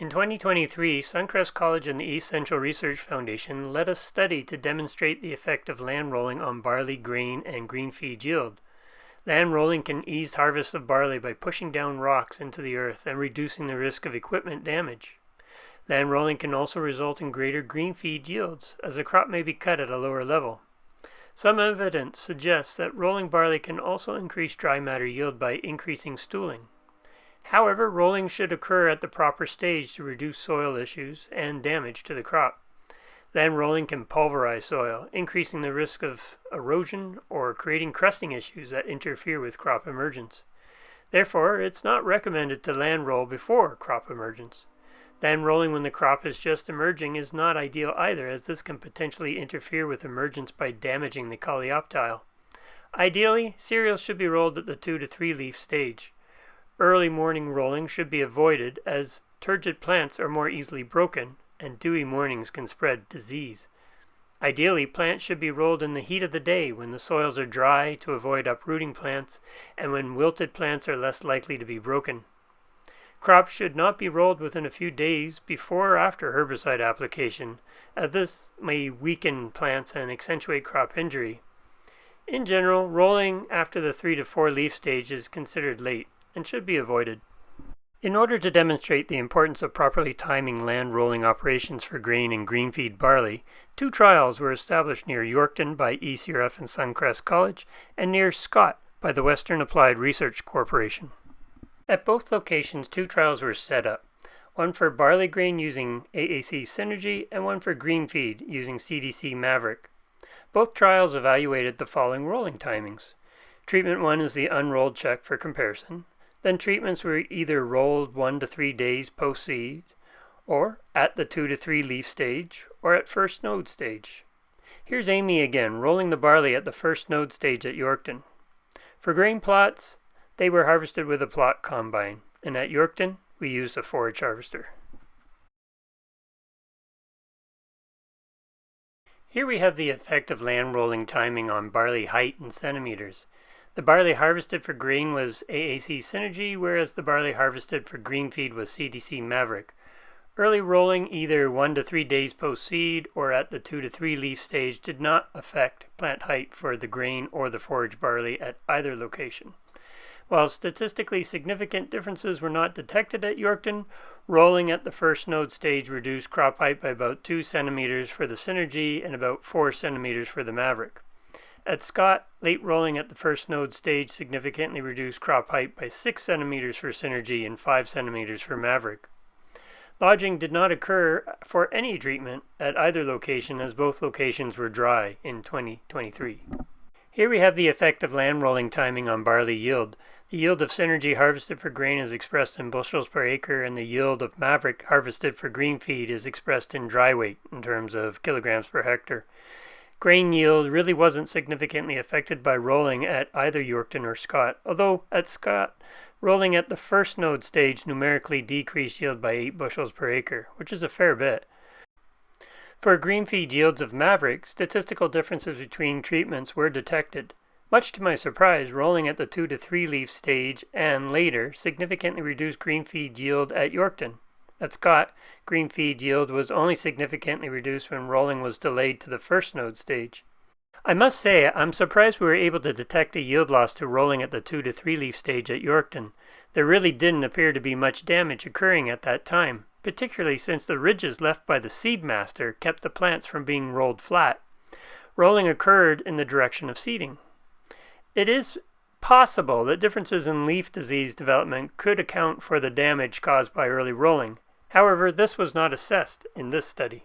In 2023, Suncrest College and the East Central Research Foundation led a study to demonstrate the effect of land rolling on barley grain and green feed yield. Land rolling can ease harvest of barley by pushing down rocks into the earth and reducing the risk of equipment damage. Land rolling can also result in greater green feed yields, as the crop may be cut at a lower level. Some evidence suggests that rolling barley can also increase dry matter yield by increasing stooling. However, rolling should occur at the proper stage to reduce soil issues and damage to the crop. Land rolling can pulverize soil, increasing the risk of erosion or creating crusting issues that interfere with crop emergence. Therefore, it's not recommended to land roll before crop emergence. Land rolling when the crop is just emerging is not ideal either, as this can potentially interfere with emergence by damaging the coleoptile. Ideally, cereals should be rolled at the 2 to 3 leaf stage. Early morning rolling should be avoided, as turgid plants are more easily broken and dewy mornings can spread disease. Ideally, plants should be rolled in the heat of the day when the soils are dry to avoid uprooting plants and when wilted plants are less likely to be broken. Crops should not be rolled within a few days before or after herbicide application, as this may weaken plants and accentuate crop injury. In general, rolling after the 3 to 4 leaf stage is considered late and should be avoided. In order to demonstrate the importance of properly timing land rolling operations for grain and green feed barley, 2 trials were established near Yorkton by ECRF and Suncrest College and near Scott by the Western Applied Research Corporation. At both locations, 2 trials were set up, one for barley grain using AAC Synergy and one for green feed using CDC Maverick. Both trials evaluated the following rolling timings. Treatment 1 is the unrolled check for comparison. Then treatments were either rolled 1 to 3 days post-seed, or at the 2 to 3 leaf stage, or at first node stage. Here's Amy again, rolling the barley at the first node stage at Yorkton. For grain plots, they were harvested with a plot combine, and at Yorkton, we used a forage harvester. Here we have the effect of land rolling timing on barley height in centimeters. The barley harvested for grain was AAC Synergy, whereas the barley harvested for green feed was CDC Maverick. Early rolling either 1 to 3 days post-seed or at the 2 to 3 leaf stage did not affect plant height for the grain or the forage barley at either location. While statistically significant differences were not detected at Yorkton, rolling at the first node stage reduced crop height by about 2 centimeters for the Synergy and about 4 centimeters for the Maverick. At Scott, late rolling at the first node stage significantly reduced crop height by 6 centimeters for Synergy and 5 centimeters for Maverick. Lodging did not occur for any treatment at either location, as both locations were dry in 2023. Here we have the effect of land rolling timing on barley yield. The yield of Synergy harvested for grain is expressed in bushels per acre, and the yield of Maverick harvested for green feed is expressed in dry weight in terms of kilograms per hectare. Grain yield really wasn't significantly affected by rolling at either Yorkton or Scott, although at Scott, rolling at the first node stage numerically decreased yield by 8 bushels per acre, which is a fair bit. For green feed yields of Maverick, statistical differences between treatments were detected. Much to my surprise, rolling at the 2 to 3 leaf stage and later significantly reduced green feed yield at Yorkton. At Scott, green feed yield was only significantly reduced when rolling was delayed to the first node stage. I must say, I'm surprised we were able to detect a yield loss to rolling at the 2 to 3 leaf stage at Yorkton. There really didn't appear to be much damage occurring at that time, particularly since the ridges left by the seed master kept the plants from being rolled flat. Rolling occurred in the direction of seeding. It is possible that differences in leaf disease development could account for the damage caused by early rolling. However, this was not assessed in this study.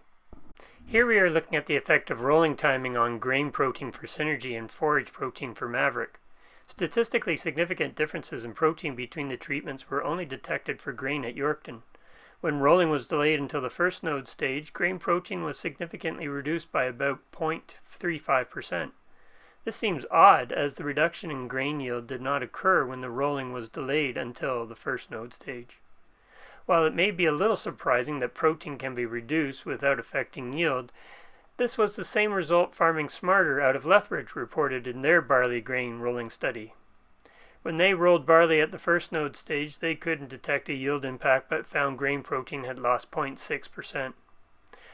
Here we are looking at the effect of rolling timing on grain protein for Synergy and forage protein for Maverick. Statistically significant differences in protein between the treatments were only detected for grain at Yorkton. When rolling was delayed until the first node stage, grain protein was significantly reduced by about 0.35%. This seems odd, as the reduction in grain yield did not occur when the rolling was delayed until the first node stage. While it may be a little surprising that protein can be reduced without affecting yield, this was the same result Farming Smarter out of Lethbridge reported in their barley grain rolling study. When they rolled barley at the first node stage, they couldn't detect a yield impact but found grain protein had lost 0.6%.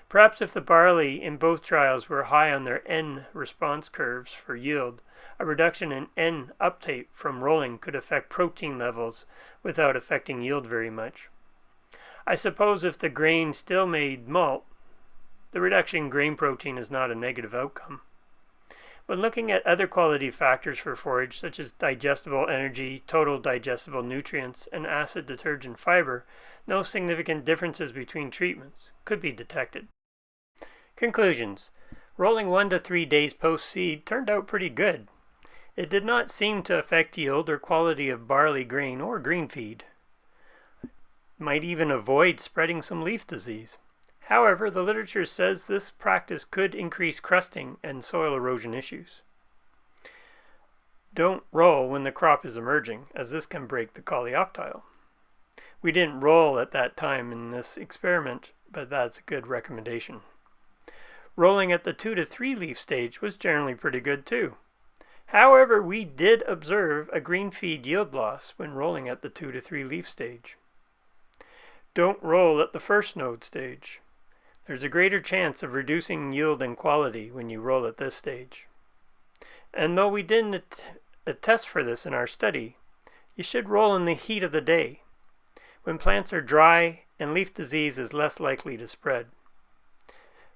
Perhaps if the barley in both trials were high on their N response curves for yield, a reduction in N uptake from rolling could affect protein levels without affecting yield very much. I suppose if the grain still made malt, the reduction in grain protein is not a negative outcome. When looking at other quality factors for forage, such as digestible energy, total digestible nutrients, and acid detergent fiber, no significant differences between treatments could be detected. Conclusions. Rolling 1 to 3 days post-seed turned out pretty good. It did not seem to affect yield or quality of barley grain or green feed. Might even avoid spreading some leaf disease. However, the literature says this practice could increase crusting and soil erosion issues. Don't roll when the crop is emerging, as this can break the coleoptile. We didn't roll at that time in this experiment, but that's a good recommendation. Rolling at the 2 to 3 leaf stage was generally pretty good too. However, we did observe a green feed yield loss when rolling at the 2 to 3 leaf stage. Don't roll at the first node stage. There's a greater chance of reducing yield and quality when you roll at this stage. And though we didn't attest for this in our study, you should roll in the heat of the day, when plants are dry and leaf disease is less likely to spread.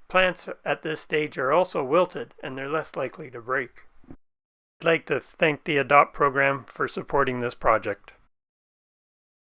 Plants at this stage are also wilted and they're less likely to break. I'd like to thank the ADOPT program for supporting this project.